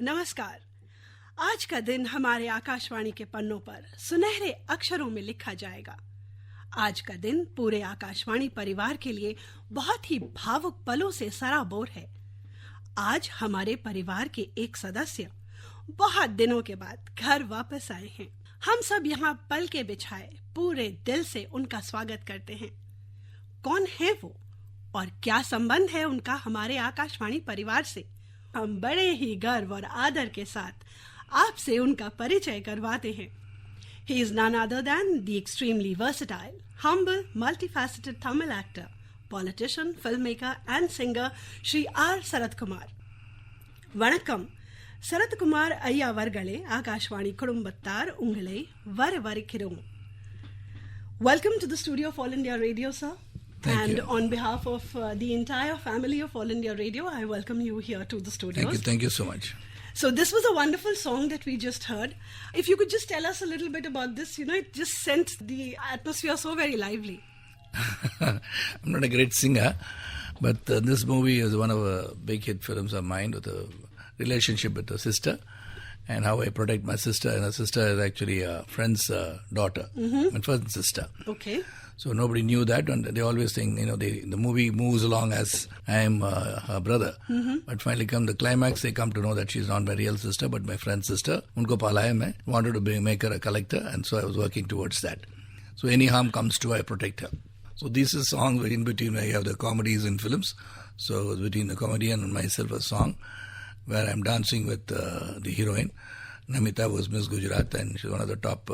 नमस्कार। आज का दिन हमारे आकाशवाणी के पन्नों पर सुनहरे अक्षरों में लिखा जाएगा। आज का दिन पूरे आकाशवाणी परिवार के लिए बहुत ही भावुक पलों से सराबोर है। आज हमारे परिवार के एक सदस्य बहुत दिनों के बाद घर वापस आए हैं। हम सब यहाँ पल के बिछाए पूरे दिल से उनका स्वागत करते हैं। कौन है वो और क्या संबंध है उनका हमारे आकाशवाणी परिवार से? हम बड़े ही गर्व और आदर के साथ आपसे उनका परिचय करवाते हैं। He is none other than the extremely versatile, humble, multifaceted Tamil actor, politician, filmmaker and singer Shri R. Sarath Kumar. Vanakkam. Sarath Kumar ஐயா அவர்களே, ஆகாஷ்வாணி குடும்பத்தார் உங்களை வரவேற்கிறோம். Welcome to the studio of All India Radio, sir. Thank and you. On behalf of the entire family of All India Radio, I welcome you here to the studios. Thank you so much. So this was a wonderful song that we just heard. If you could just tell us a little bit about this, it just sent the atmosphere so very lively. I'm not a great singer, but this movie is one of the big hit films of mine with a relationship with a sister and how I protect my sister. And her sister is actually a friend's daughter, my friend's sister. Okay. So nobody knew that, and they always think, the movie moves along as I am her brother. But finally come the climax, they come to know that she's not my real sister, but my friend's sister. Unko palaya main, wanted to make her a collector, and so I was working towards that. So any harm comes to, I protect her. So this is a song in between where you have the comedies and films. So it's between the comedian and myself a song where I'm dancing with the heroine. Namita was Miss Gujarat, and she's one of the top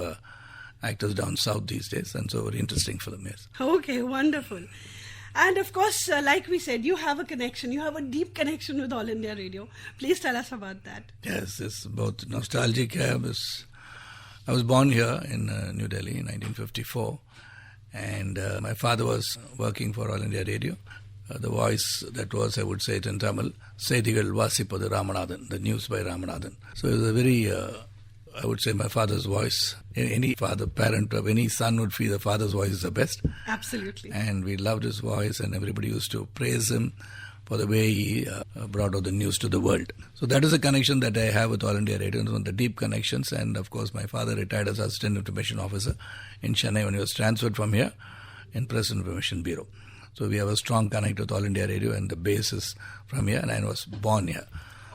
actors down south these days, and so very interesting film, yes. Okay, wonderful. And of course, like we said, you have a connection, you have a deep connection with All India Radio. Please tell us about that. Yes, it's both nostalgic. I was born here in New Delhi in 1954, and my father was working for All India Radio. The voice that was, I would say it in Tamil, Seithigal Vasipadu Ramanathan, the news by Ramanathan. So it was a very I would say my father's voice. Any father, parent of any son would feel the father's voice is the best. Absolutely. And we loved his voice, and everybody used to praise him for the way he brought out the news to the world. So that is a connection that I have with All India Radio, one of the deep connections. And of course, my father retired as Assistant Information Officer in Chennai when he was transferred from here in Press Information Bureau. So we have a strong connect with All India Radio, and the base is from here, and I was born here.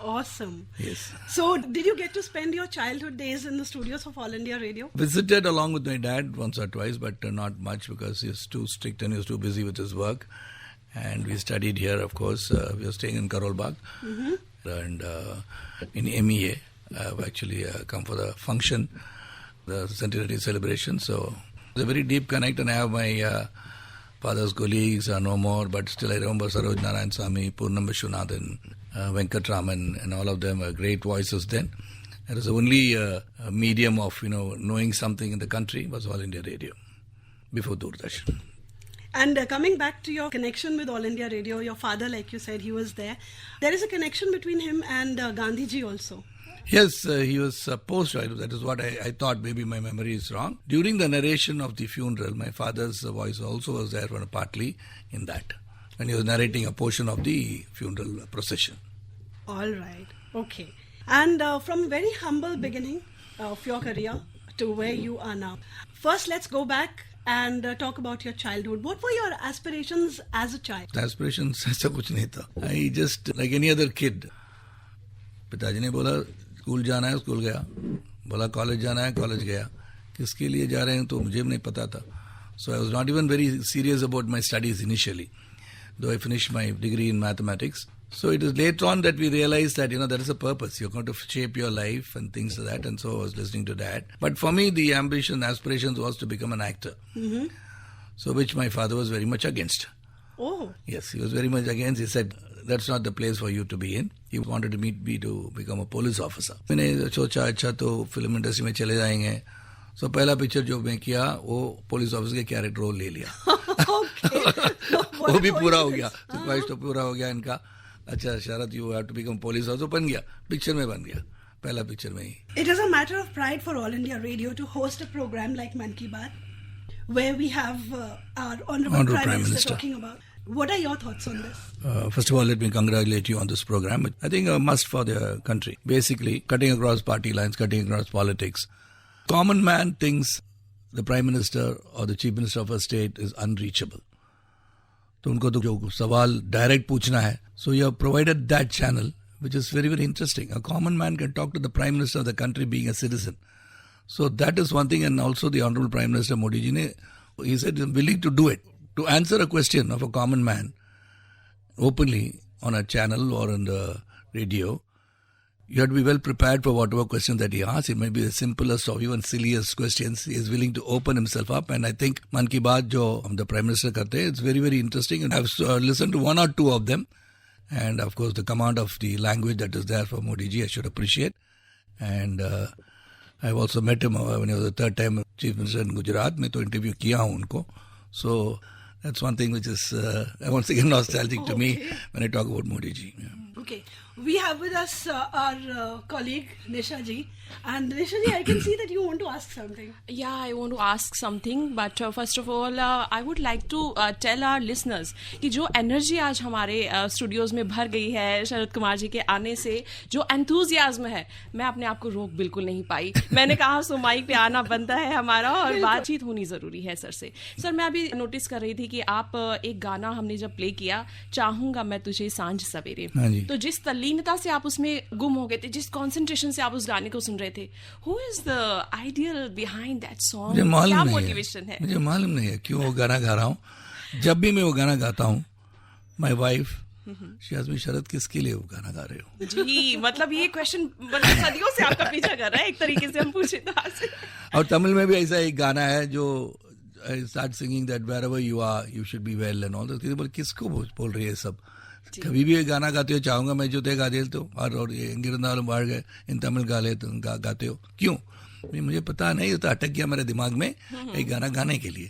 Awesome. Yes. So, did you get to spend your childhood days in the studios of All India Radio? Visited along with my dad once or twice, but not much because he was too strict and he was too busy with his work. And we studied here, of course. We were staying in Karol Bagh. And in MEA, I've actually come for the function, the centenary celebration. So, it's a very deep connect, and I have my father's colleagues are no more, but still I remember Saroj Narayan Swami, Purnam Vishwanathan, Venkatraman, and all of them were great voices then. It was the only medium of knowing something in the country was All India Radio before Doordarshan. And coming back to your connection with All India Radio, your father, like you said, he was there. There is a connection between him and Gandhiji also. Yes, he was supposed to. That is what I thought. Maybe my memory is wrong. During the narration of the funeral, my father's voice also was there partly in that, when he was narrating a portion of the funeral procession. All right. Okay. And from very humble beginning of your career to where you are now. First, let's go back and talk about your childhood. What were your aspirations as a child? Aspirations, ऐसा कुछ नहीं था. I just, like any other kid. पिताजी ने बोला school जाना है, school गया. बोला कॉलेज जाना है, कॉलेज गया. किसके लिए जा रहे हैं तो मुझे भी नहीं पता था. So I was not even very serious about my studies initially, though I finished my degree in mathematics. So it is later on that we realized that, there is a purpose. You're going to shape your life and things like that. And so I was listening to that. But for me, the aspirations was to become an actor. So which my father was very much against. Oh. Yes, he was very much against. He said, that's not the place for you to be in. He wanted me to become a police officer. मैंने सोचा अच्छा तो film industry में चले जाएंगे. So पहला picture जो मैं किया वो पुलिस ऑफिसर के कैरेक्टर रोल ले लिया. वो भी पूरा हो गया. ख्वाहिश तो पूरा हो गया इनका. अच्छा Sharad you have to become police officer बन गया. पिक्चर में बन गया. पहला पिक्चर में ही. It is a matter of pride for All India Radio to host a program like Man Ki Baat, where we have our Honorable Prime Minister talking about What are your thoughts on this? First of all, let me congratulate you on this program. I think a must for the country. Basically, cutting across party lines, cutting across politics. Common man thinks the Prime Minister or the Chief Minister of a state is unreachable. तो उनको तो जो सवाल direct पूछना है. So you have provided that channel, which is very, very interesting. A common man can talk to the Prime Minister of the country being a citizen. So that is one thing, and also the Honorable Prime Minister Modi ji, he said he's willing to do it. To answer a question of a common man openly on a channel or on the radio, you have to be well prepared for whatever question that he asks. It may be the simplest or even silliest questions. He is willing to open himself up, and I think Man Ki Baat jo the Prime Minister karte, it's very, very interesting, and I've listened to one or two of them, and of course the command of the language that is there for Modi ji I should appreciate. And I've also met him when he was the third time Chief Minister in Gujarat. मैं तो interview किया हूँ उनको. So that's one thing which is once again nostalgic to me when I talk about Modi ji. Yeah. Okay, we have with us our colleague Nisha ji, and Nisha ji, I can see that you want to ask something. Yeah, I want to ask something, but first of all, I would like to tell our listeners कि जो energy आज हमारे studios में भर गई है शरद कुमार जी के आने से, जो एंथुजियाज्म है, मैं अपने आप को रोक बिल्कुल नहीं पाई. मैंने कहा सो माइक पे आना बनता है हमारा और बातचीत होनी जरूरी है सर से. सर, मैं अभी नोटिस कर रही थी कि आप एक गाना हमने जब प्ले किया, चाहूंगा मैं तुझे सांझ सवेरे, तो जिस तल्लीनता से आप उसमें गुम हो गए थे, जिस कंसंट्रेशन से आप उस गाने को सुन रहे थे, who is the ideal behind that song? क्या मोटिवेशन है? मुझे मालूम नहीं है क्यों वो गाना गा रहा हूँ. जब भी मैं वो गाना गाता हूँ, my wife she asks me, Sharad किसके लिए वो गाना गा रहे हो? जी, मतलब ये क्वेश्चन सदियों से आपका पीछा कर रहा है, एक तरीके से हम पूछे तो आपसे. और तमिल में भी ऐसा एक गाना है जो I start singing that wherever you are, you should be well and all that. बोल किसको बोल रही है सब? कभी भी ये गाना गाते हो, चाहूंगा मैं जो ते गा दे तो, और ये गिरनाल बाढ़ गए इन तमिल गाते हो क्यों? मुझे पता नहीं, तो अटक गया मेरे दिमाग में एक गाना गाने के लिए.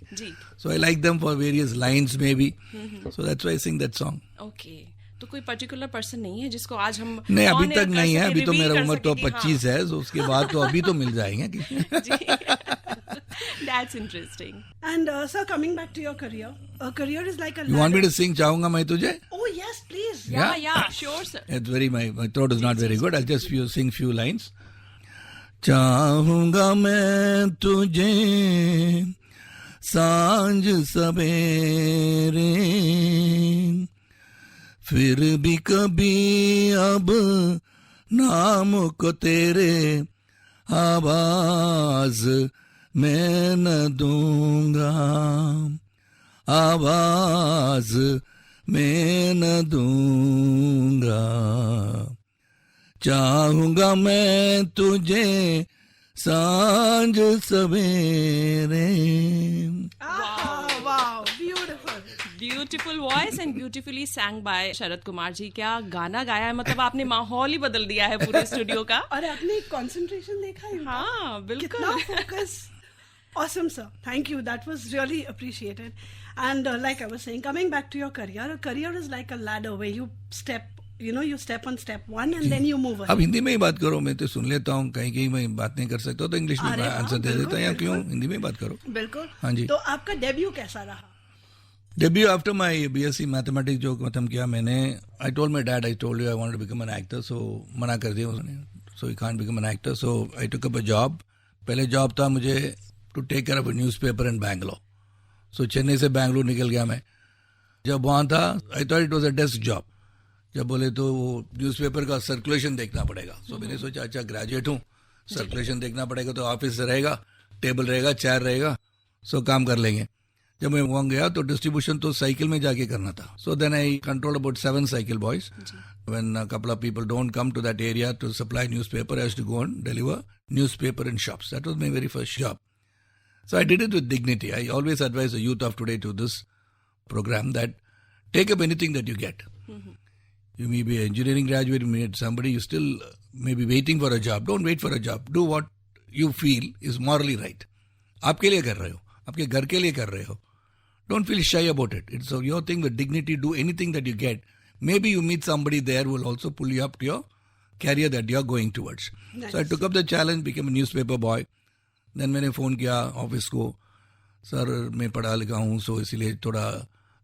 So I like them for various lines maybe, so that's why I sing that song. Okay, तो कोई पर्टिकुलर पर्सन नहीं है जिसको आज हम नहीं, अभी तक नहीं है. अभी तो मेरा उम्र तो 25 है, तो उसके बाद तो अभी तो मिल जाएंगे. That's interesting. And sir, coming back to your career, a career is like a ladder. You want me to sing चाहूंगा मैं तुझे? Oh yes, please. Yeah, sure sir. It's very, my throat is not very good. I'll just sing few lines. चाहूंगा मैं तुझे सांझ सवेरे, फिर भी कभी अब नाम को तेरे आवाज मैं न दूंगा, आवाज मैं न दूंगा. चाहूंगा मैं तुझे सांझ सवेरे. Wow, beautiful. Beautiful voice and beautifully sang by Sharad Kumar ji. क्या गाना गाया है, मतलब आपने माहौल ही बदल दिया है पूरे स्टूडियो का. और आपने कंसंट्रेशन देखा है? हाँ, बिल्कुल. कितना focus. Awesome, sir. Thank you. That was really appreciated. And like I was saying, coming back to your career, a career is like a ladder where you step, you step on step one and then you move on. अब हिंदी में ही बात करो, मैं तो सुन लेता हूँ, कहीं मैं बात नहीं कर सकता तो इंग्लिश में आंसर दे देता हूँ, या क्यों हिंदी में बात करो. बिल्कुल. हाँ जी. तो आपका डेब्यू कैसा रहा? Debut after my BSc mathematics जो खत्म किया मैंने, I told my dad, I told you I wanted to become an actor, so मना कर दिया उसने, so you can't become an actor, so I took up a job. पहले job था मुझे to take care of a newspaper in Bangalore. So Chennai से बैंगलोर निकल गया मैं. जब वहाँ था, I thought it was a desk job. जब बोले तो वो न्यूज़पेपर का सर्कुलेशन देखना पड़ेगा. So मैंने सोचा अच्छा ग्रेजुएट हूँ, सर्कुलेशन देखना पड़ेगा तो ऑफिस रहेगा, टेबल रहेगा, चेयर रहेगा, so काम कर लेंगे. जब मैं वहाँ गया तो डिस्ट्रीब्यूशन तो साइकिल में जाके करना था. So then I controlled about 7 cycle boys. When a couple of people don't come to that area to supply newspaper, I used to go and deliver newspaper in shops. That was my very first job. So I did it with dignity. I always advise the youth of today to this program that take up anything that you get. You may be an engineering graduate, you may be somebody, you still may be waiting for a job. Don't wait for a job. Do what you feel is morally right. आपके लिए कर रहे हो, आपके घर के लिए कर रहे हो. Don't feel shy about it. It's your thing with dignity. Do anything that you get. Maybe you meet somebody there who will also pull you up to your career that you are going towards. Nice. So I took up the challenge, became a newspaper boy. Then मैंने phone किया office को, sir मैं पढ़ा लिखा हूँ, सो इसीलिए थोड़ा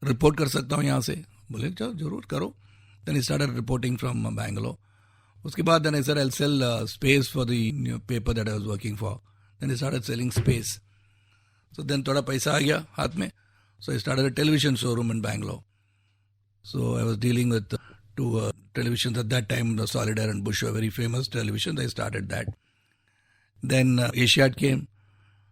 report कर सकता हूँ यहाँ से? बोले चलो जरूर करो. Then I started reporting from Bangalore. उसके बाद then I said I'll sell space for the paper that I was working for. Then I started selling space. So then थोड़ा पैसा आ गया हाथ में. So I started a television showroom in Bangalore. So I was dealing with two televisions at that time, the Solidaire and Bush were very famous televisions. I started that. Then Asiad came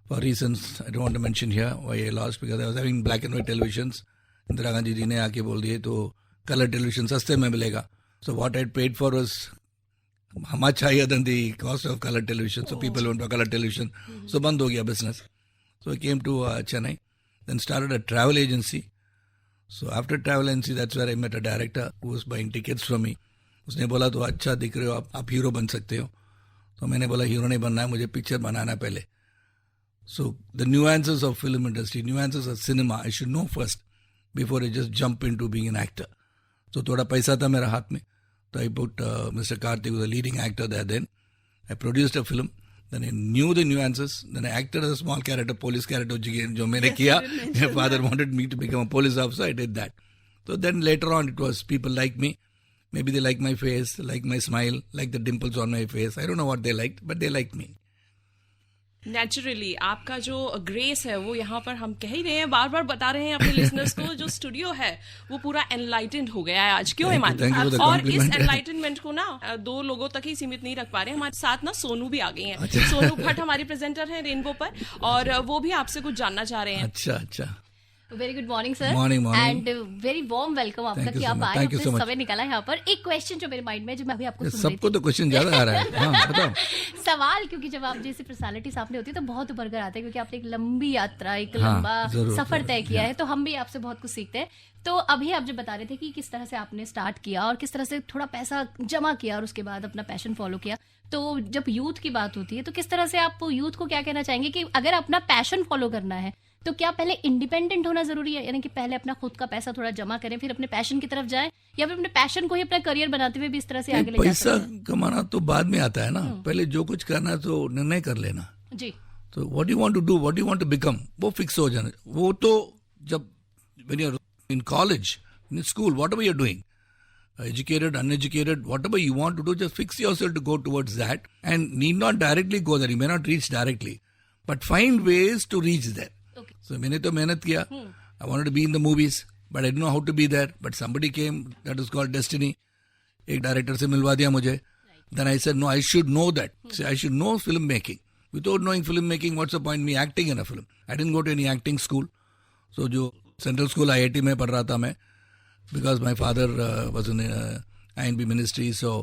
for reasons I don't want to mention here why I lost, because I was having black and white televisions. Indira Gandhi ji ne आके बोल दिए तो color television सस्ते में मिलेगा. So what I paid for was much higher than the cost of color television. So people went for color television. So बंद हो गया business. So I came to Chennai. Then started a travel agency. So after travel agency, that's where I met a director who was buying tickets from me. उसने बोला तो अच्छा दिख रहे हो आप हीरो बन सकते हो. तो मैंने बोला हीरो नहीं बनना है, मुझे पिक्चर बनाना है पहले. So the nuances of film industry, nuances of cinema, I should know first before I just jump into being an actor. So थोड़ा पैसा था मेरा हाथ में. So I put Mr. Karthik, was a leading actor there then. I produced a film. Then I knew the nuances. Then I acted as a small character, police character, जो मैंने किया. My father wanted me to become a police officer. I did that. So then later on, it was people like me. Maybe they like my face, like my smile, like the dimples on my face. I don't know what they liked, but they liked me. Naturally आपका जो grace है वो यहाँ पर हम कह ही रहे हैं, बार बार बता रहे हैं अपने लिसनर्स को, जो स्टूडियो है वो पूरा एनलाइटेंड हो गया है आज. क्यों हिमानी? और इस एनलाइटनमेंट को ना 2 लोगों तक ही सीमित नहीं रख पा रहे हैं. हमारे साथ ना सोनू भी आ गई हैं. सोनू भट्ट हमारी प्रेजेंटर हैं रेनबो पर, और वो भी आपसे कुछ जानना चाह रहे हैं. अच्छा. Very good morning sir. Morning. And very warm welcome आपका कि आप आए, अपने समय निकाला यहाँ पर. एक क्वेश्चन जो मेरे माइंड में, जो मैं अभी आपको सुन रही थी. सबको तो क्वेश्चन ज्यादा आ रहा है. हाँ, बताओ. सवाल, क्योंकि जब आप जैसी पर्सनालिटी सामने होती है तो बहुत उभर कर आते हैं, क्योंकि आपने एक लंबी यात्रा, एक लंबा सफर तय किया है, तो हम भी आपसे बहुत कुछ सीखते हैं. तो अभी आप जब बता रहे थे कि किस तरह से आपने स्टार्ट किया और किस तरह से थोड़ा पैसा जमा किया और उसके बाद अपना पैशन फॉलो किया, तो जब यूथ की बात होती है तो किस तरह से आप यूथ को क्या कहना चाहेंगे कि अगर अपना पैशन फॉलो करना है तो क्या पहले इंडिपेंडेंट होना जरूरी है, यानी कि पहले अपना खुद का पैसा थोड़ा जमा करें फिर अपने पैशन की तरफ जाएं, या फिर अपने पैशन को ही अपना करियर बनाते हुए भी इस तरह से आगे ले जा सकते हैं? पैसा कमाना तो बाद में आता है ना. पहले जो कुछ करना है तो निर्णय कर लेना जी. तो what you want to do, what you want to become, वो फिक्स हो जाना. वो तो जब when you are in college, in school, whatever you are doing, educated, uneducated, whatever you want to do, just fix yourself to go towards that, and need not directly go there. You may not reach directly, but find ways to reach there. Okay. So मैंने तो मेहनत किया. I wanted to be in the movies, but I didn't know how to be there. But somebody came, that is called destiny. एक director से मिलवा दिया मुझे. Then I said, no, I should know that. See, I should know filmmaking. Without knowing filmmaking, what's the point me acting in a film? I didn't go to any acting school. So जो Central School IIT में पढ़ रहा था मैं, because my father was in INB ministry, so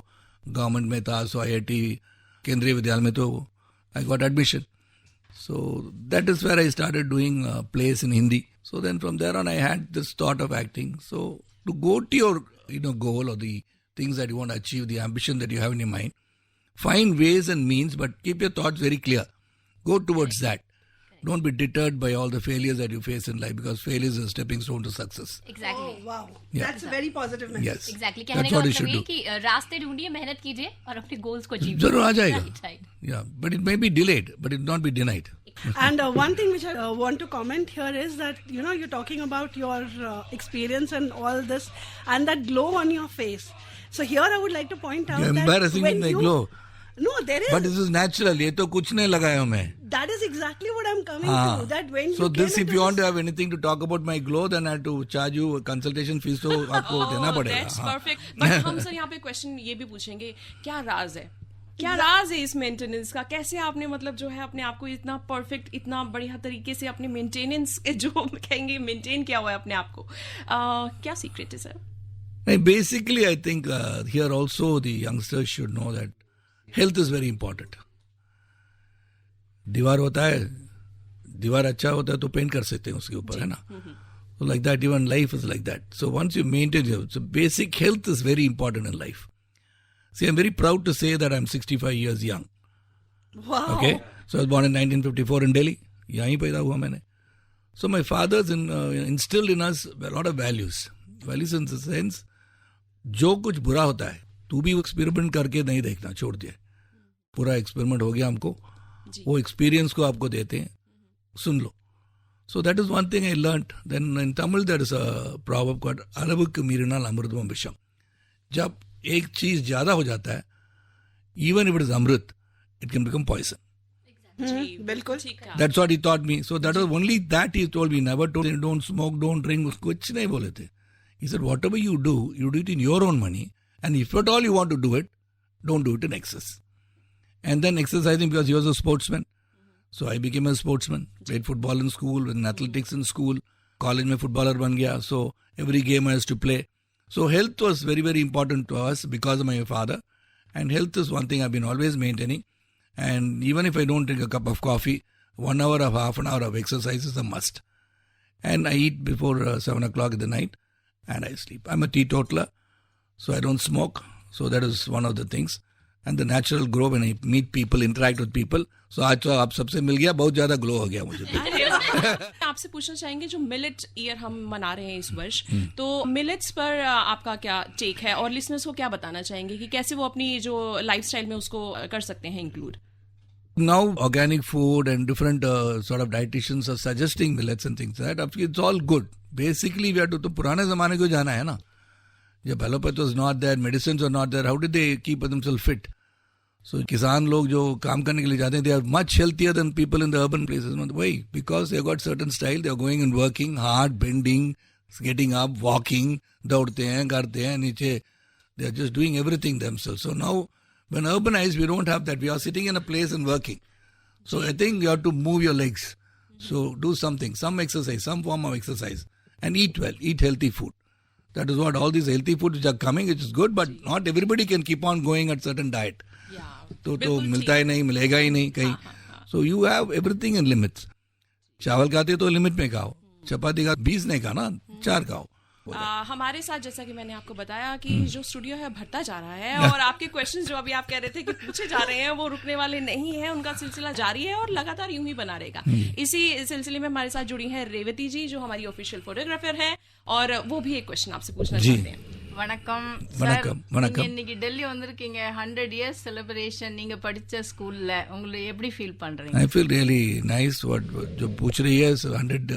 government में था, so IIT केंद्रीय विद्यालय में तो I got admission. So that is where I started doing plays in Hindi. So then from there on I had this thought of acting. So to go to your goal or the things that you want to achieve, the ambition that you have in your mind, find ways and means, but keep your thoughts very clear. Go towards that. Don't be deterred by all the failures that you face in life, because failure is a stepping stone to success. Exactly. Oh, wow. Yeah. That's a very positive message. Yes. Exactly. That's कहने का what you मतलब should ये do. कि रास्ते ढूंढिए, मेहनत कीजिए और अपने गोल्स को अचीव जरूर आ जाएगा. Right. Yeah, but it may be delayed, but it not be denied. And one thing which I want to comment here is that, you're talking about your experience and all this and that glow on your face. So here I would like to point out You're that embarrassing when with my you... glow. No, there is... But this is natural. ये तो कुछ नहीं लगाया हूँ मैं. That is exactly what I'm coming to. That when So you this, came if you want to have anything to talk about my glow, then I have to charge you a consultation fees, तो आपको देना पड़ेगा. That's perfect. But हम sir यहाँ पे question ये भी पूछेंगे, क्या राज है? क्या राज है इस मेंटेनेंस का? कैसे आपने मतलब जो है अपने आप को इतना परफेक्ट, इतना बढ़िया तरीके से अपने मेंटेनेंस जो कहेंगे मेंटेन किया हुआ है अपने आप को? क्या सीक्रेट है sir? Basically, I think here also the youngsters should know that health is very important. दीवार होता है, दीवार अच्छा होता है तो पेंट कर सकते हैं उसके ऊपर, है ना? So like that, even life is like that. So once you maintain your, so basic health is very important in life. See, I'm very proud to say that I'm 65 years young. Wow. Okay, so I was born in 1954 in Delhi. यहीं पैदा हुआ मैंने. So my fathers instilled in us a lot of values. Values in the sense, जो कुछ बुरा होता है, तू भी एक्सपेरिमेंट करके नहीं देखना, छोड़ दिया. पूरा एक्सपेरिमेंट हो गया हमको, वो एक्सपीरियंस को आपको देते हैं, सुन लो. So that is one thing I learnt. Then in Tamil there is a proverb called Alavukku Meerinal Amrutam Visham. जब एक चीज ज्यादा हो जाता है, even if it is amrit, it can become poison. बिल्कुल. That's what he taught me. So that was only that he told me. Never told me don't smoke, don't drink. कुछ नहीं बोले थे. He said whatever you do it in your own money. And if at all you want to do it, don't do it in excess. And then exercising, because he was a sportsman. So I became a sportsman. Played football in school, in athletics in school. College में footballer बन गया. So every game I used to play. So health was very, very important to us because of my father. And health is one thing I've been always maintaining. And even if I don't drink a cup of coffee, 1 hour or half an hour of exercise is a must. And I eat before 7 o'clock in the night and I sleep. I'm a teetotaler, so I don't smoke. So that is one of the things. And the natural glow when I meet people, interact with people. So आज तो आप सबसे मिल गया, बहुत ज़्यादा glow हो गया मुझे. आपसे पूछना चाहेंगे जो मिलेट ईयर हम मना रहे हैं इस वर्ष, तो मिलेट्स पर आपका क्या टेक है और लिसनर्स को क्या बताना चाहेंगे कि कैसे वो अपनी जो लाइफस्टाइल में उसको कर सकते हैं include? Now organic food and different sort of dietitians are suggesting millets and things like that. It's all good. Basically we have to, तो पुराने ज़माने को जाना है ना. जब allopathy was not there, medicines were not there, how did they keep themselves fit? So किसान लोग जो काम करने के लिए जाते हैं, they are much healthier than people in the urban places. Why? Because they have got certain style. They are going and working hard, bending, getting up, walking, दौड़ते हैं, करते हैं, नीचे. They are just doing everything themselves. So now, when urbanized, we don't have that. We are sitting in a place and working. So I think you have to move your legs. So do something, some exercise, some form of exercise. And eat well, eat healthy food. That is what all these healthy foods which are coming, which is good, but not everybody can keep on going at certain diet. तो मिलता ही नहीं, मिलेगा ही नहीं कहीं. So you have everything in limits. चावल खाते तो limit में खाओ, चपाती का 20 नहीं खाना, 4 खाओ. हमारे साथ जैसा कि मैंने आपको बताया कि जो स्टूडियो है भरता जा रहा है और आपके क्वेश्चंस जो अभी आप कह रहे थे कि पूछे जा रहे हैं वो रुकने वाले नहीं है, उनका सिलसिला जारी है और लगातार यूं ही बना रहेगा. इसी सिलसिले में हमारे साथ जुड़ी हैं रेवती जी जो हमारी ऑफिशियल फोटोग्राफर है और वो भी एक क्वेश्चन आपसे पूछना चाहते हैं. வணக்கம் வணக்கம். இன்னைக்கு டெல்லி வந்திருக்கீங்க, 100 years celebration, நீங்க படிச்ச ஸ்கூல்ல உங்களுக்கு எப்படி ஃபீல் பண்றீங்க? I feel really nice. What जो पूछ रही है,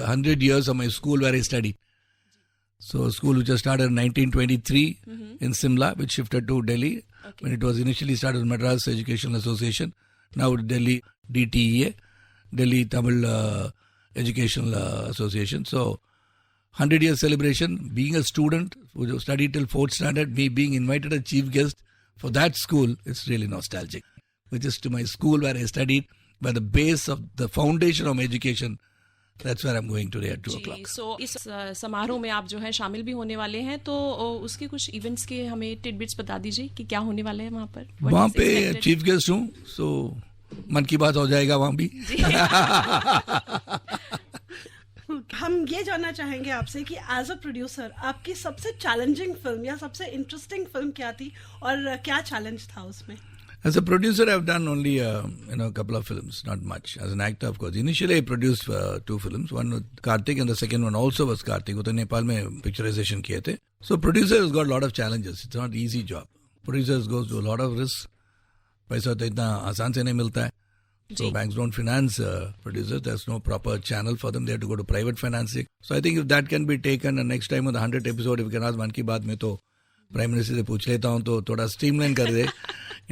100 years of my school where I studied. So school which was started in 1923 in Simla, which shifted to Delhi when it was initially started Madras Educational Association. Now Delhi DTEA, Delhi Tamil Educational Association. So 100 years celebration, being a student who studied till 4th standard, me being invited as chief guest for that school, it's really nostalgic. Which is to my school where I studied, by the base of the foundation of my education. That's where I'm going today at 2 o'clock. So इस समारोह में आप जो है शामिल भी होने वाले हैं, तो उसके कुछ इवेंट्स के हमें टिडबिट्स बता दीजिए कि क्या होने वाला है वहाँ पर. वहाँ पे चीफ गेस्ट हूँ, so मन की बात हो जाएगा वहाँ भी. हम ये जानना चाहेंगे आपसे कि एज अ प्रोड्यूसर आपकी सबसे चैलेंजिंग फिल्म या सबसे इंटरेस्टिंग फिल्म क्या थी और क्या चैलेंज था उसमें? As a producer, I've done only a couple of films, not much. As an actor, of course. Initially, I produced 2 films. One with Karthik and the second one also was Karthik. वो तो नेपाल में picturization किए थे. So producer has got a lot of challenges. It's not easy job. Producers goes to a lot of risk. पैसा तो इतना आसान से नहीं मिलता है. So banks don't finance producers. There's no proper channel for them. They have to go to private financing. So I think if that can be taken, and next time on the 100th episode, if we can ask मन की बात में तो prime minister से पूछ लेता हूँ तो थोड़ा स्ट्रीमलाइन कर दे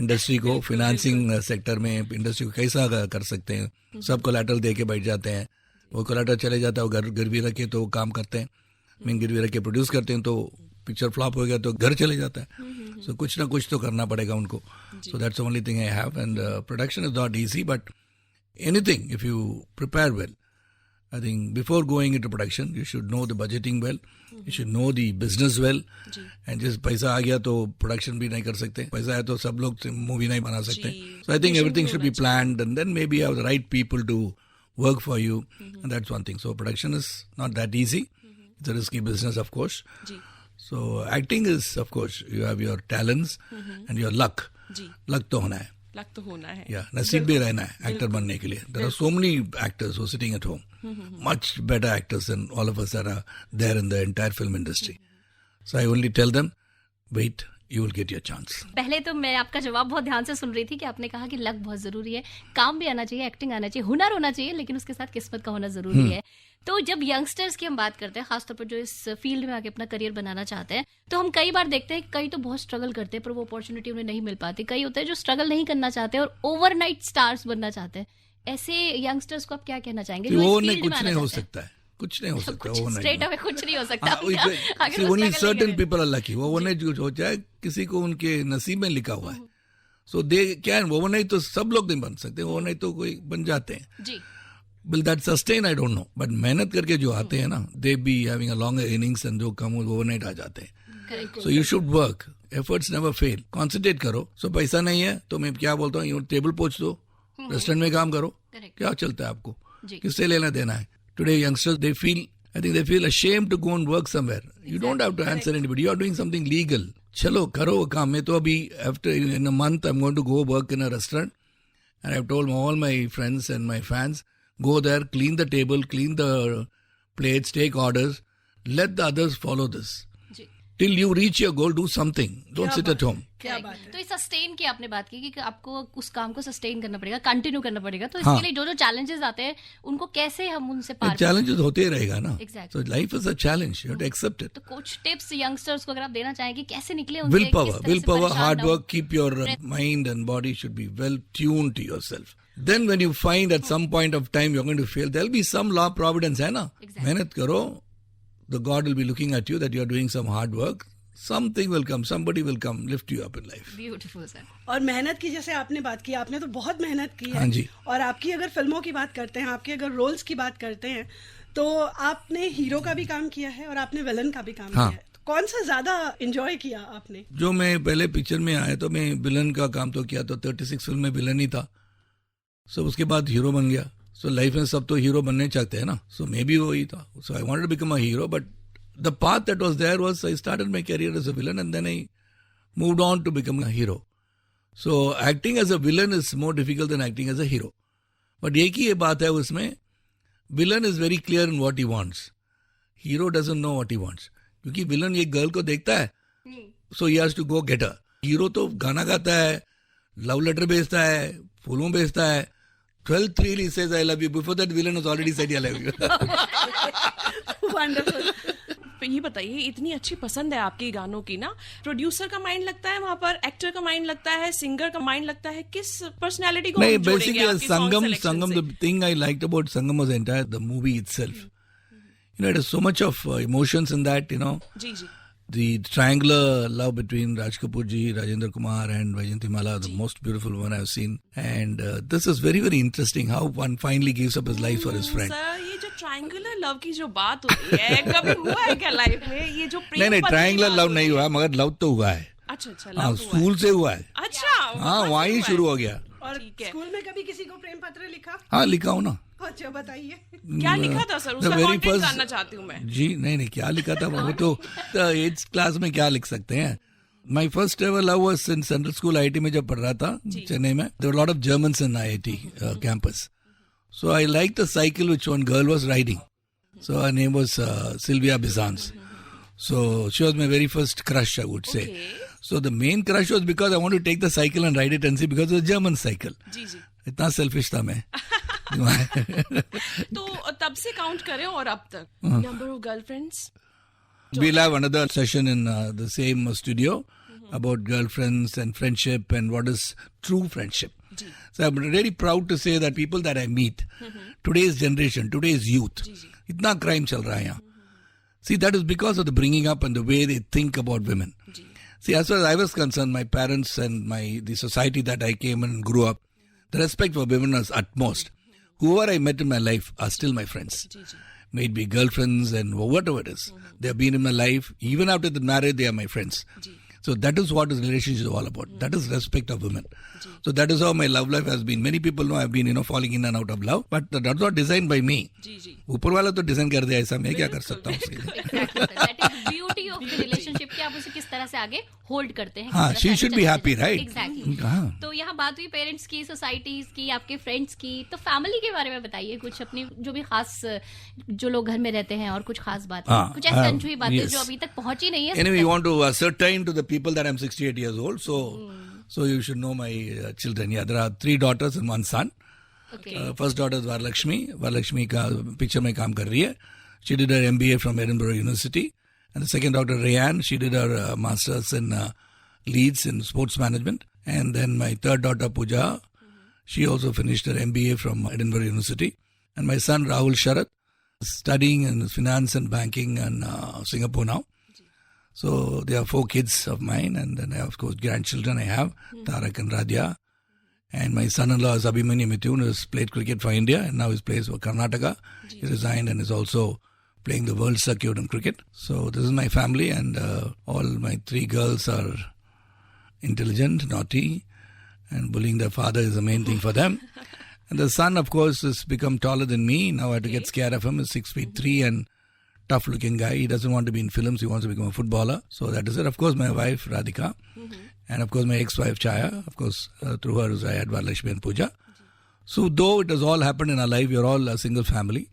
इंडस्ट्री को, फाइनेंसिंग सेक्टर में इंडस्ट्री को कैसा कर सकते हैं. सब कोलैटरल दे के बैठ जाते हैं, वो कोलैटरल चले जाता है, वो घर गिरवी रखे तो काम करते हैं, मैं गिरवी रख के प्रोड्यूस करते हैं, तो पिक्चर फ्लॉप हो गया तो घर चले जाता है. सो कुछ ना कुछ तो करना पड़ेगा उनको. So that's the only thing I have. And production is not easy, but anything if you prepare well, I think before going into production, you should know the budgeting well. You should know the business well. And just पैसा आ गया तो production भी नहीं कर सकते. पैसा है तो सब लोग movie नहीं बना सकते. So I think everything should be planned, and then maybe you have the right people to work for you. And that's one thing. So production is not that easy. It's a risky business, of course. So acting is, of course, you have your talents and your luck. Luck तो होना है. लग तो होना है. Yeah, नसीब भी रहना है एक्टर बनने के लिए. There are so many actors who are sitting at home, much better actors than all of us that are there in the entire film industry. So I only tell them, wait, you will get your chance. पहले तो मैं आपका जवाब बहुत ध्यान से सुन रही थी कि आपने कहा कि लक बहुत जरूरी है, काम भी आना चाहिए, एक्टिंग आना चाहिए, हुनर होना चाहिए, लेकिन उसके साथ किस्मत का होना जरूरी है। तो जब यंगस्टर्स की हम बात करते हैं, खासतौर पर जो इस फील्ड में आके अपना करियर बनाना चाहते हैं, तो हम कई बार देखते हैं कई तो बहुत स्ट्रगल करते हैं पर वो अपॉर्चुनिटी उन्हें नहीं मिल पाती। कई होते हैं जो स्ट्रगल नहीं करना चाहते और ओवरनाइट स्टार्स बनना चाहते हैं। ऐसे यंगस्टर्स को आप क्या कहना चाहेंगे? वो नहीं, कुछ नहीं हो सकता है, कुछ नहीं हो सकता, वो स्ट्रेट अवे कुछ नहीं हो सकता। Only certain people are lucky. वो ओवरनाइट जो होता है किसी को उनके नसीब में लिखा हुआ है। सो दे कैन, ओवरनाइट तो सब लोग नहीं बन सकते, ओवरनाइट तो कोई बन जाते हैं जी। Will that sustain? I don't know. But मेहनत करके जो आते हैं ना, they be having a longer innings and जो कम overnight आ जाते हैं. So you should work. Efforts never fail. Concentrate करो. So पैसा नहीं है तो मैं क्या बोलता हूँ, टेबल पोंछ दो, रेस्टोरेंट में काम करो, क्या चलता है आपको, किससे लेना देना है. Today youngsters I think they feel ashamed to go and work somewhere. You don't have to answer anybody. You are doing something legal. चलो करो काम. मैं तो अभी after in a month I'm going to go work in a restaurant and I've told all my friends and my fans, go there, clean the table, clean the plates, take orders. Let the others follow this. Till you reach your goal, do something. Don't sit at home. क्या बात है. तो इस sustain की आपने बात की कि आपको उस काम को सस्टेन करना पड़ेगा, कंटिन्यू करना पड़ेगा. तो इसके लिए जो चैलेंजेस आते हैं उनको कैसे हम उनसे पार करें? चैलेंजेस होते ही रहेगा ना. Exactly. So life is a challenge. You have to accept it. तो कुछ टिप्स यंगस्टर्स को अगर आप देना चाहें कि कैसे निकले? Willpower, hard work, keep your mind and body should be well tuned to yourself. Then when you find at some point of time you're going to fail, there'll be some law of providence, है ना? मेहनत करो. The God will be looking at you that you are doing some hard work. Something will come, somebody will come, lift you up in life. Beautiful, sir. और मेहनत की जैसे आपने बात की, आपने तो बहुत मेहनत की है. हाँ जी. और आपकी अगर फिल्मों की बात करते हैं, आपके अगर रोल्स की बात करते हैं, तो आपने हीरो का भी काम किया है और आपने विलन का भी काम किया है. तो कौन सा ज्यादा एंजॉय किया आपने? जो मैं पहले पिक्चर में आया तो मैं विलन का काम तो किया, तो 36 फिल्म में विलन ही था. सो उसके बाद हीरो बन गया. सो लाइफ में सब तो हीरो बनने चाहते हैं ना. सो मैं भी वही था. So I wanted to become a hero, but the path that was there was I started my career as a villain and then I moved on to become a hero. So acting as a villain is more difficult than acting as a hero. But एक ही ये बात है उसमें, villain is very clear in what he wants. Hero doesn't know what he wants. क्योंकि villain एक girl को देखता है, so he has to go get her. Hero तो गाना गाता है, love letter भेजता है, फूलों भेजता है. 12:03 he says I love you. Before that villain has already said I love you. Wonderful. ये बताइए, इतनी अच्छी पसंद है आपके गानों की ना, प्रोड्यूसर का माइंड लगता है वहाँ पर, एक्टर का माइंड लगता है, सिंगर का माइंड लगता है, किस पर्सनालिटी को नहीं, basically Sangam the thing I liked about Sangam was the movie itself. You know, it has so much of emotions in that, you know. जी जी. The triangular love between Raj Kapoor ji, Rajendra Kumar and Vaijayanti, the most beautiful one I've seen. And this is very, very interesting how one finally gives up his life for his friend. Sir, ये जो triangular love की जो बात होती है, कभी हुआ है क्या लाइफ में? ये जो प्रेम नहीं, ट्रायंगुलर लव नहीं हुआ, मगर लव तो हुआ है. अच्छा, हाँ, स्कूल से हुआ है. अच्छा, हाँ, वहाँ ही शुरू हो गया. और स्कूल में कभी किसी को प्रेम पत्र लिखा? हाँ, लिखा हूँ ना. अच्छा, बताइए. क्या लिखा था सर? उसका कंटेंट जानना चाहती हूँ मैं. जी नहीं, क्या लिखा था वो तो 8th क्लास में क्या लिख सकते हैं. My first ever love was in Central School IIT में जब पढ़ रहा था चेन्नई में. There were a lot of Germans in IIT campus. So I liked a cycle which one girl was riding. So her name was Sylvia Bizans. So she was my very first crush, I would say. Okay. So the main crush was because I wanted to take the cycle and ride it and see, because it was a German cycle. जी जी. इतना selfish था मैं. तो तब से count करें और अब तक number of girlfriends. We'll have another session in the same studio about girlfriends and friendship and what is true friendship. So I'm really proud to say that people that I meet, today's generation, today's youth, itna crime chal raha hai yahan. See, that is because of the bringing up and the way they think about women. See, as far as I was concerned, my parents and the society that I came and grew up, the respect for women was utmost. Whoever I met in my life are still my friends. May it be girlfriends and whatever it is. They have been in my life. Even after the marriage, they are my friends. So that is what this relationship is all about. That is respect of women. So that is how my love life has been. Many people know I've been, falling in and out of love. But that's not designed by me. ऊपर वाला तो design कर दिया, ऐसा मैं क्या कर सकता हूँ उसके लिए. That is beauty of the relationship कि आप उसे किस तरह से आगे होल्ड करते हैं. हाँ, she should be happy, right? Exactly. तो यहाँ बात हुई पेरेंट्स की, सोसाइटीज की, आपके फ्रेंड्स की, तो फैमिली के बारे में बताइए कुछ अपनी जो भी खास, जो लोग घर में रहते हैं और कुछ खास बातें, कुछ ऐसी अनछुई बातें जो अभी तक पहुंची नहीं है. Anyway, you want to ascertain to the people that I'm 68 years old, so you should know my children. Yeah, there are 3 daughters and 1 son. Okay. First daughter is Varalakshmi का पिक्चर में काम कर रही है. She did her MBA from Edinburgh University. And the second daughter, Rayan, she did her master's in Leeds in sports management. And then my third daughter, Pooja, she also finished her MBA from Edinburgh University. And my son, Rahul Sharath, is studying in finance and banking in Singapore now. So there are 4 kids of mine, and then I have, of course, grandchildren I have, Tarak and Radhya. And my son-in-law is Abhimanyu Mithun, who has played cricket for India, and now he plays for Karnataka. He resigned and is also playing the world circuit in cricket. So this is my family, and all my 3 girls are intelligent, naughty, and bullying their father is the main thing for them. And the son, of course, has become taller than me. Now I have to get scared of him. He's 6'3" and tough-looking guy. He doesn't want to be in films. He wants to become a footballer. So that is it. Of course, my wife, Radhika. And of course, my ex-wife, Chaya. Of course, through her, I had Varalakshmi and Pooja. So though it has all happened in our life, we are all a single family.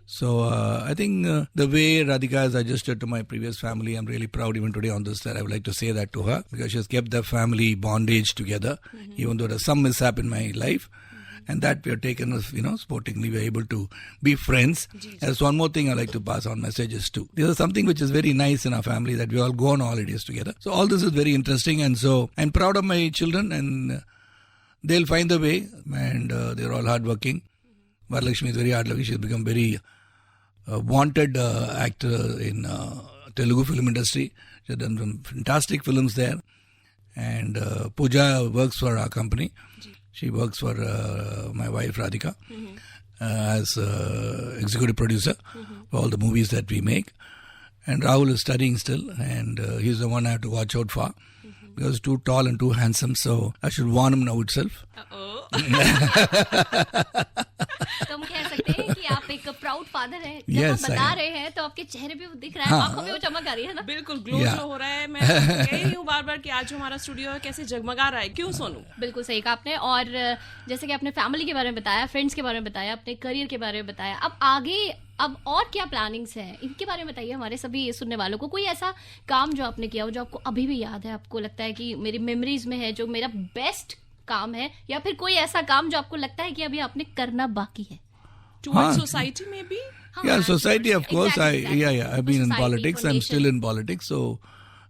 So I think the way Radhika has adjusted to my previous family, I'm really proud even today on this, that I would like to say that to her, because she has kept the family bondage together, even though there's some mishap in my life. And that we have taken as, sportingly, we are able to be friends. There's one more thing I like to pass on messages too. This is something which is very nice in our family, that we all go on holidays together. So all this is very interesting, and so I'm proud of my children, and they'll find the way, and they're all hardworking. Varalakshmi is very hardworking. She's become very wanted actor in Telugu film industry. She's done some fantastic films there. And Pooja works for our company. She works for my wife Radhika as executive producer for all the movies that we make. And Rahul is studying still, and he's the one I have to watch out for, because he's too tall and too handsome, so I should warn him now itself. तो हम कह सकते हैं कि आप एक proud father हैं. जब आप बता रहे हैं तो आपके चेहरे पे वो दिख रहा है, आंखों में वो चमक आ रही है ना. बिल्कुल ग्लो जो हो रहा है. मैं कह रही हूँ बार-बार कि आज जो हमारा स्टूडियो है कैसे जगमगा रहा है. क्यों सोनू? बिल्कुल सही कहा आपने. और जैसे कि आपने फैमिली के बारे में बताया, फ्रेंड्स के बारे में बताया, अपने करियर के बारे में बताया, अब आगे अब और क्या प्लानिंग्स हैं, इनके बारे में बताइए हमारे सभी सुनने वालों को. कोई ऐसा काम जो आपने किया हो जो आपको अभी भी याद है, आपको लगता है कि मेरी मेमोरीज में है, जो मेरा बेस्ट काम है, या फिर कोई ऐसा काम जो आपको लगता है कि अभी आपने करना बाकी है? Towards society maybe? Yeah, society, of course. I've been in politics. I'm still in politics. So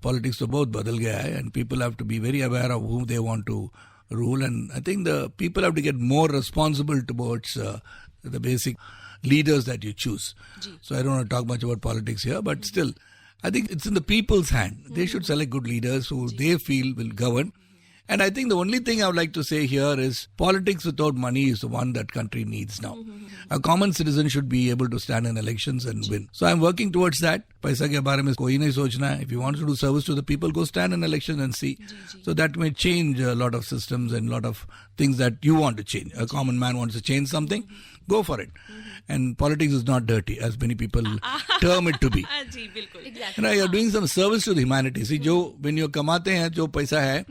politics तो बहुत बदल गया है, and people have to be very aware of whom they want to rule. And I think the people have to get more responsible towards the basic leaders that you choose. So I don't want to talk much about politics here, but still, I think it's in the people's hand. They should select good leaders who they feel will govern. And I think the only thing I would like to say here is politics without money is the one that country needs now. A common citizen should be able to stand in elections and win. So I'm working towards that. पैसा के बारे में कोई नहीं सोचना है. If you want to do service to the people, go stand in elections and see. So that may change a lot of systems and a lot of things that you want to change. A common man wants to change something, go for it. And politics is not dirty, as many people term it to be. Exactly. You're doing some service to the humanity. See, when you कमाते हैं, जो पैसा है,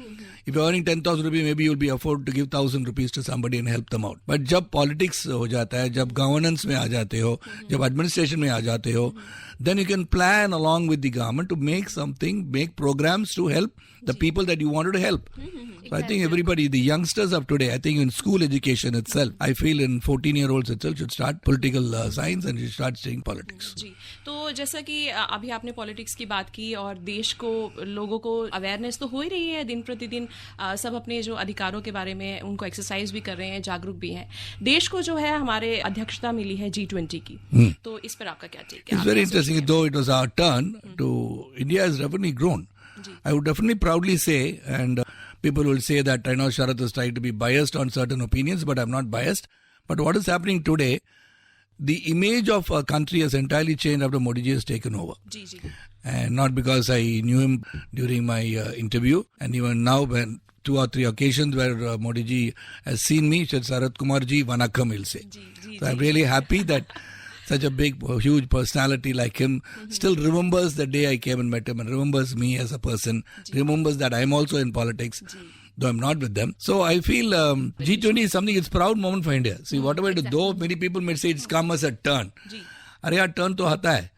if you're earning 10,000 rupees, maybe you'll be afford to give 1,000 rupees to somebody and help them out. But जब politics हो जाता है, जब governance में आ जाते हो, जब administration में आ जाते हो, then you can plan along with the government to make programs to help the people that you wanted to help. So I think everybody, the youngsters of today, I think in school education itself, I feel in 14-year-olds itself should start political science and should start studying politics. जी, तो जैसा कि अभी आपने politics की बात की, और देश को, लोगों को अवेयरनेस तो हो ही रही है दिन प्रतिदिन. सब अपने जो अधिकारों के बारे में उनको एक्सरसाइज भी कर रहे हैं, जागरूक भी हैं. देश को जो है हमारे अध्यक्षता मिली है G20 की, तो इस पर आपका क्या टेक है? It's very interesting. Though it was our turn to, India has definitely grown. I would definitely proudly say, and people will say that I know Sharath is trying to be biased on certain opinions, but I'm not biased. But what is happening today, the image of a country has entirely changed after Modi ji has taken over. And not because I knew him during my interview, and even now when 2 or 3 occasions where Modi ji has seen me, said Sarath Kumar ji, Vanakkam, he'll say. So I'm really happy that such a big, huge personality like him, still remembers the day I came and met him and remembers me as a person, remembers that I'm also in politics, though I'm not with them. So I feel G20 is something, it's a proud moment for India. See, whatever it is, though many people may say it's come as a turn. अरे यार turn तो आता है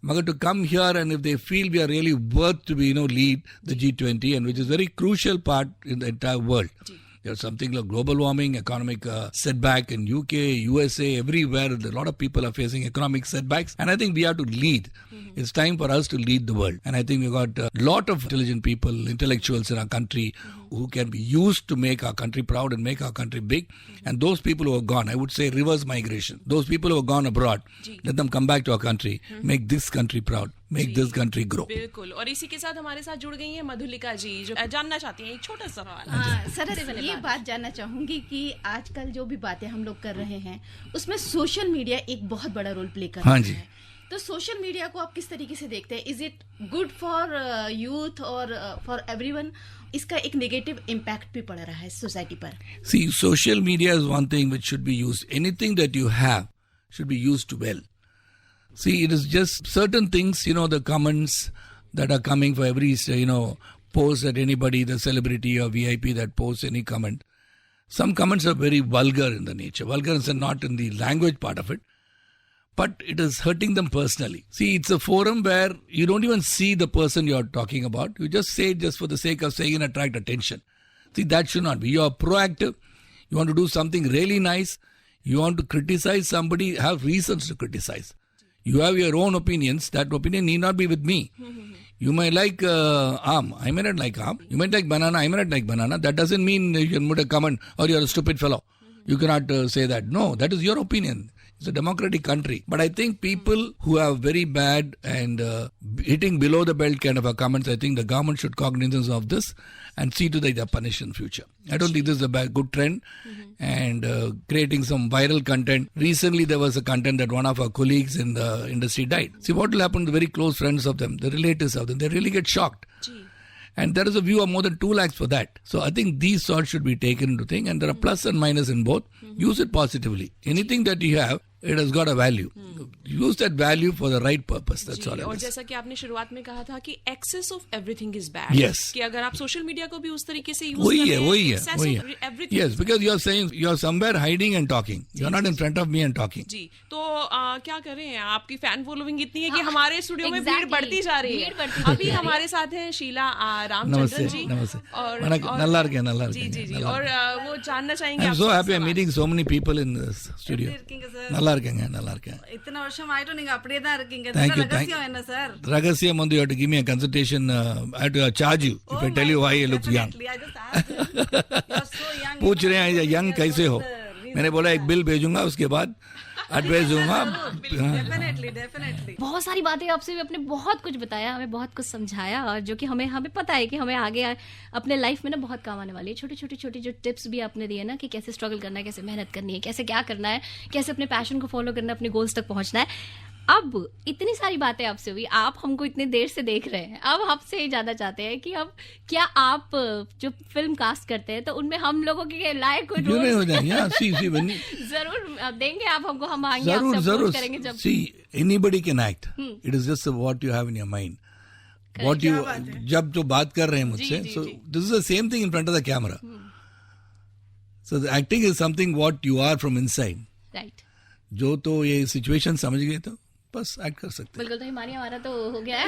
मगर to come here and if they feel we are really worth to be lead the G20 and which is very crucial part in the entire world. There's something like global warming, economic setback in UK, USA, everywhere. A lot of people are facing economic setbacks. And I think we have to lead. It's time for us to lead the world. And I think we've got a lot of intelligent people, intellectuals in our country who can be used to make our country proud and make our country big. And those people who have gone, I would say reverse migration. Those people who have gone abroad, let them come back to our country, make this country proud. Make this country grow. बिल्कुल. और इसी के साथ हमारे साथ जुड़ गई हैं मधुलिका जी जो जानना चाहती हैं एक छोटा सा सवाल. सर ये बात जानना चाहूंगी कि आजकल जो भी बातें हम लोग कर रहे हैं उसमें सोशल मीडिया एक बहुत बड़ा रोल प्ले कर रहा है. तो सोशल मीडिया को आप किस तरीके से देखते हैं? Is it good for youth और फॉर एवरीवन? इसका एक नेगेटिव इम्पैक्ट भी पड़ रहा है सोसाइटी पर. See, social media is one thing which should be used. Anything that you have should be used well. See, it is just certain things, the comments that are coming for every, post that anybody, the celebrity or VIP that posts any comment. Some comments are very vulgar in the nature. Vulgar is not in the language part of it, but it is hurting them personally. See, it's a forum where you don't even see the person you're talking about. You just say it just for the sake of saying and attract attention. See, that should not be. You are proactive. You want to do something really nice. You want to criticize somebody, have reasons to criticize. You have your own opinions. That opinion need not be with me. You may like aam. I may not like aam. You might like banana. I may not like banana. That doesn't mean you can put a comment or you're a stupid fellow. You cannot say that. No, that is your opinion. It's a democratic country. But I think people who have very bad and hitting below the belt kind of a comments, I think the government should cognizance of this and see to that they are punished in future. I don't think this is a good trend. And creating some viral content. Recently there was a content that one of our colleagues in the industry died. See what will happen to very close friends of them, the relatives of them. They really get shocked. And there is a view of more than 2 lakhs for that. So I think these sorts should be taken into thing. And there are plus and minus in both. Use it positively. Anything that you have, it has got a value. Use that value for the right purpose. That's all it is. और जैसा कि आपने शुरुआत में कहा था कि excess of everything is bad. Yes. कि अगर आप सोशल मीडिया को भी उस तरीके से यूज वही करें, है. Yes, because you are saying you are somewhere hiding and talking. You are not in front of me and talking. जी. तो क्या करें? आपकी फैन फॉलोइंग इतनी है कि हमारे स्टूडियो में भीड़ बढ़ती जा रही है. अभी हमारे साथ हैं शीला रामचंद्रन जी. और नल्ला இருக்கேன். जी. और वो जानना चाहेंगे. I'm so happy I'm meeting so many people in this studio. நல்லா இருக்கேங்க. இத்தனை வருஷம் ஆயிட்டும் நீங்க அப்படியே தான் இருக்கீங்க. Thank you. ரகசியம் என்ன சார்? ரகசியம் வந்து you have to give me a consultation. I have to charge you if I tell you why you look young. पूछ रहे हैं यंग कैसे हो? मैंने बोला एक बिल भेजूंगा उसके बाद एडवाइस दूंगा. डेफिनेटली बहुत सारी बातें आपसे भी, अपने बहुत कुछ बताया, हमें बहुत कुछ समझाया और जो कि हमें पता है कि हमें आगे अपने लाइफ में ना बहुत काम आने वाली है. छोटे जो टिप्स भी आपने दिए ना कि कैसे स्ट्रगल करना है, कैसे मेहनत करनी है, कैसे क्या करना है, कैसे अपने पैशन को फॉलो करना है, अपने गोल्स तक पहुंचना है. अब इतनी सारी बातें आपसे हुई, आप हमको इतने देर से देख रहे हैं, अब आपसे ही जानना चाहते हैं कि अब क्या आप जो फिल्म कास्ट करते हैं तो उनमें हम लोगों के लायक कोई रोल जरूर देंगे आप हमको, हम आएंगे आपसे अप्रोच करेंगे जब. See, anybody can act. It is just what you have in your mind. What you जब जो बात कर रहे हैं मुझसे, so this is the same thing in front of the camera. So the acting is something what you are from inside. Right. जो तो ये सिचुएशन समझ गए तो बस एक्ट कर सकते हैं. बिल्कुल. तो हिमानी हमारा तो हो गया है,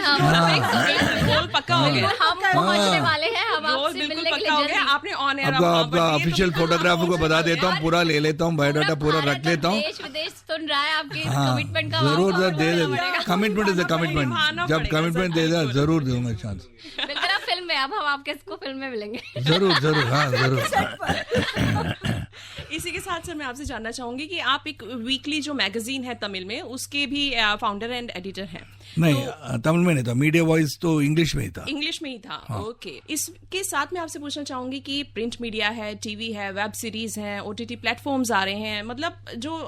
रोल पक्का हो गया. हम पहुंचने वाले हैं, हम आपसे मिलने के लिए जल्दी. आपने ऑन एयर आपका ऑफिशियल फोटोग्राफर को बता देता हूँ, पूरा ले लेता हूँ, बायोडाटा पूरा रख लेता हूँ. देश विदेश सुन रहा है आपके कमिटमेंट का. जरूर दे दे. Commitment is a commitment. जब कमिटमेंट दे दे जरूर दूंगा चांस. बिल्कुल. फिल्म में अब हम आपके फिल्म में मिलेंगे. जरूर. हाँ जरूर. इसी के साथ सर मैं आपसे जानना चाहूंगी कि आप एक वीकली जो मैगजीन है तमिल में उसके भी फाउंडर एंड एडिटर हैं. नहीं तमिल में नहीं था, मीडिया वॉइस तो इंग्लिश में ही था. इंग्लिश में ही था. ओके. इसके साथ मैं आपसे पूछना चाहूंगी कि प्रिंट मीडिया है, टीवी है, वेब सीरीज है, ओटीटी प्लेटफॉर्म्स आ रहे हैं, मतलब जो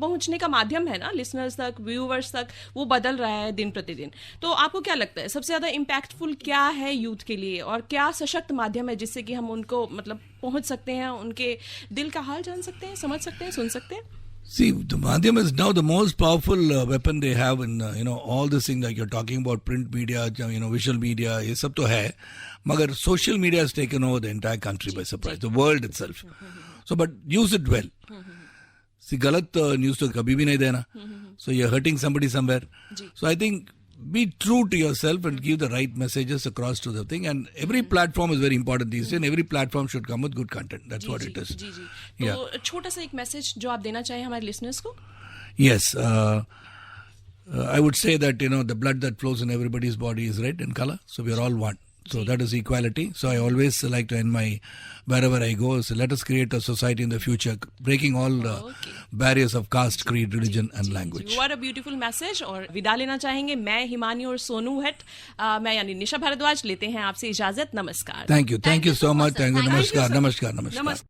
पहुंचने का माध्यम है ना लिसनर्स तक, व्यूअर्स तक, वो बदल रहा है दिन प्रतिदिन. तो आपको क्या लगता है सबसे ज्यादा इम्पैक्टफुल क्या है यूथ के लिए और क्या सशक्त माध्यम है जिससे कि हम उनको मतलब पहुंच सकते हैं, उनके दिल का हाल जान सकते हैं, समझ सकते हैं, सुन सकते हैं? See, the Madhyam is now the most powerful weapon they have in, all this thing that you're talking about, print media, visual media, ये सब तो है. मगर social media has taken over the entire country by surprise, the world itself. So, but use it well. See, गलत news तो कभी भी नहीं देना. So, you're hurting somebody somewhere. So, I think be true to yourself and give the right messages across to the thing. And every platform is very important these days. And every platform should come with good content. That's what it is. तो छोटा सा एक message जो आप देना चाहें हमारे listeners को? Yes. I would say that, the blood that flows in everybody's body is red in color. So we are all one. So that is equality. So I always like to end wherever I go, so let us create a society in the future, breaking all the barriers of caste, creed, religion and language. What a beautiful message. और विदा लेना चाहेंगे मैं हिमानी और सोनू हट, मैं यानी निशा भारद्वाज लेते हैं आपसे इजाजत. नमस्कार. Thank you so much. Thank you. Namaskar.